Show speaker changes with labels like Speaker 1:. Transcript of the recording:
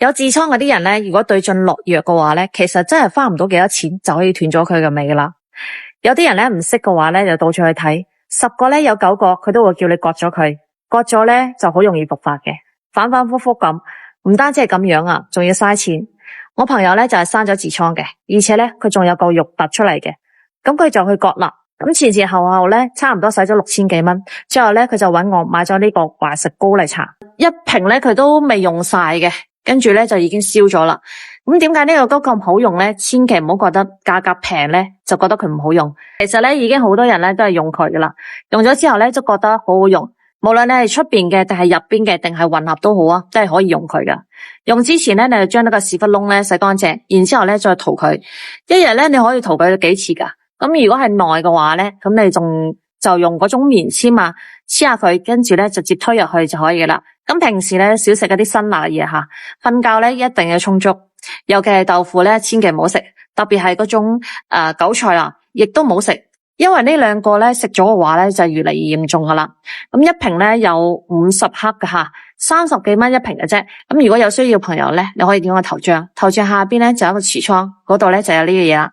Speaker 1: 有痔瘡嗰啲人咧，如果對症落藥嘅話咧，其實真係花唔到幾多錢就可以斷咗佢嘅尾噶啦。有啲人咧唔識嘅話咧，就到處去睇，10個咧有9個佢都會叫你割咗佢，割咗咧就好容易復發嘅，反反复复咁。唔單止係咁樣啊，仲要嘥錢。我朋友咧就係生咗痔瘡嘅，而且咧佢仲有嚿肉突出嚟嘅，咁佢就去割啦。咁前後咧差唔多使咗6000幾蚊，最後咧佢就搵我買咗呢個懷石膏嚟搽，一瓶咧佢都未用晒嘅，跟住咧就已經燒咗啦。咁點解呢個膏咁好用咧？千祈唔好覺得價格平咧就覺得佢唔好用，其實咧已經好多人咧都係用佢噶啦，用咗之後咧都覺得好好用。無論你係出邊嘅定係入邊嘅定係混合都好啊，都係可以用佢噶。用之前咧，你就將呢個屎忽窿咧洗乾淨，然之後咧再塗佢。一日咧你可以塗佢幾次噶。咁如果係耐嘅話咧，咁你就用嗰種棉籤啊，黐下佢，跟住咧直接推入去就可以啦。咁平時咧少食一啲辛辣嘢吓，瞓覺咧一定要充足，尤其係豆腐咧千祈唔好食，特別係嗰種韭菜啊，亦都唔好食。因為呢兩個咧食咗嘅話咧就越嚟越嚴重噶啦。咁一瓶咧有50克嘅吓，30幾蚊一瓶嘅啫。咁如果有需要朋友咧，你可以點個頭像下邊咧就有一個櫥窗，嗰度咧就有呢個嘢啦。